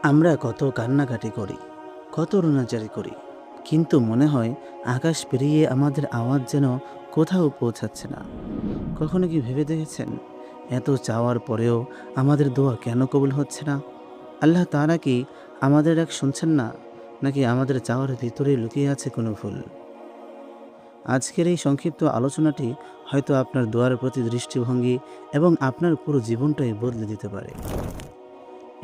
আমরা কত কান্নাকাটি করি, কত রোনাজারি করি, কিন্তু মনে হয় আকাশ পেরিয়ে আমাদের আওয়াজ যেন কোথাও পৌঁছাচ্ছে না। কখনো কি ভেবে দেখেছেন, এত চাওয়ার পরেও আমাদের দোয়া কেন কবুল হচ্ছে না? আল্লাহ তাআলা কি আমাদের ডাক শুনছেন না, নাকি আমাদের চাওয়ার ভিতরে লুকিয়ে আছে কোনো ভুল? আজকের এই সংক্ষিপ্ত আলোচনাটি হয়তো আপনার দোয়ার প্রতি দৃষ্টিভঙ্গি এবং আপনার পুরো জীবনটাই বদলে দিতে পারে।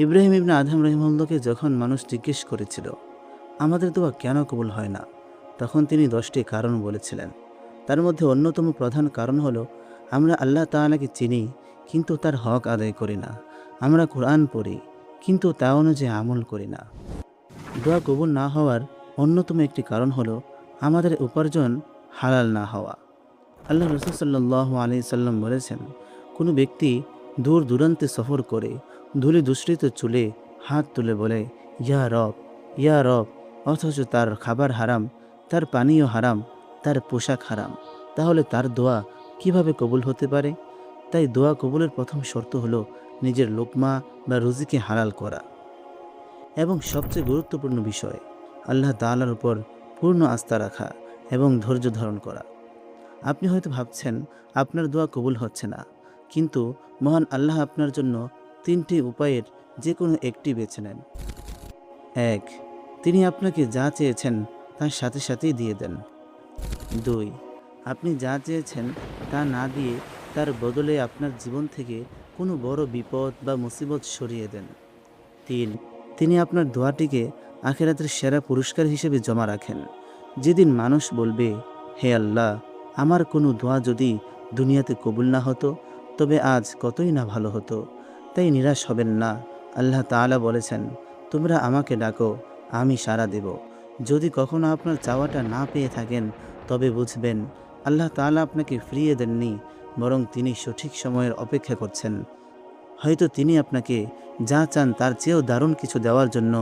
ইব্রাহিম ইবনে আদহাম রহিমউল্লাহকে যখন মানুষ জিজ্ঞেস করেছিল, আমাদের দোয়া কেন কবুল হয় না, তখন তিনি 10টি কারণ বলেছিলেন। তার মধ্যে অন্যতম প্রধান কারণ হলো, আমরা আল্লাহ তাআলাকে চিনি কিন্তু তার হক আদায় করি না। আমরা কোরআন পড়ি কিন্তু তা অনুযায়ী আমল করি না। দোয়া কবুল না হওয়ার অন্যতম একটি কারণ হলো আমাদের উপার্জন হালাল না হওয়া। আল্লাহ রাসূল সাল্লাল্লাহু আলাইহি সাল্লাম বলেছেন, কোনো ব্যক্তি দূর দূরান্তে সফর করে ধূলি দুশ্রিত চুলে হাত তুলে বলে, ইয়া রব, ইয়া রব, অথচ তার খাবার হারাম, তার পানীয় হারাম, তার পোশাক হারাম, তাহলে তার দোয়া কিভাবে কবুল হতে পারে? তাই দোয়া কবুলের প্রথম শর্ত হলো নিজের লোকমা বা রুজিকে হালাল করা। এবং সবচেয়ে গুরুত্বপূর্ণ বিষয়, আল্লাহ তাআলার উপর পূর্ণ আস্থা রাখা এবং ধৈর্য ধারণ করা। আপনি হয়তো ভাবছেন আপনার দোয়া কবুল হচ্ছে না, কিন্তু মহান আল্লাহ আপনার জন্য 3টি উপায়ের যে কোনো একটি বেছে নেন। 1. তিনি আপনাকে যা চেয়েছেন তার সাথে সাথেই দিয়ে দেন। 2. আপনি যা চেয়েছেন তা না দিয়ে তার বদলে আপনার জীবন থেকে কোনো বড় বিপদ বা মুসিবত সরিয়ে দেন। 3. তিনি আপনার দোয়াটিকে আখিরাতের সেরা পুরস্কার হিসেবে জমা রাখেন। যেদিন মানুষ বলবে, হে আল্লাহ, আমার কোনো দোয়া যদি দুনিয়াতে কবুল না হতো, তবে আজ কতই না ভালো হতো। তাই নিরাশ হবেন না। আল্লাহ তাআলা বলেছেন, তোমরা আমাকে ডাকো, আমি সাড়া দেব। যদি কখনো আপনার চাওয়াটা না পেয়ে থাকেন, তবে বুঝবেন আল্লাহ তাআলা আপনাকে ফিরিয়ে দেননি, বরং তিনি সঠিক সময়ের অপেক্ষা করছেন। হয়তো তিনি আপনাকে যা চান তার চেয়েও দারুণ কিছু দেওয়ার জন্য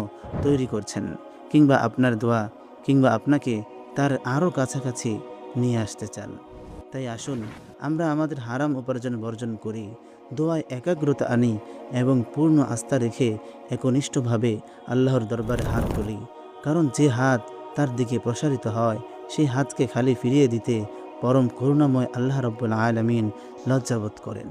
তৈরি করছেন, কিংবা আপনার দোয়া কিংবা আপনাকে তার আরও কাছাকাছি নিয়ে আসতে চান। তাই আসুন আমরা আমাদের হারাম উপার্জন বর্জন করি, দোয়ায় একাগ্রতা আনি এবং পূর্ণ আস্থা রেখে একনিষ্ঠভাবে আল্লাহর দরবারে হাত তুলি। কারণ যে হাত তার দিকে প্রসারিত হয়, সেই হাতকে খালি ফিরিয়ে দিতে পরম করুণাময় আল্লাহ রাব্বুল আলামিন লজ্জাবোধ করেন।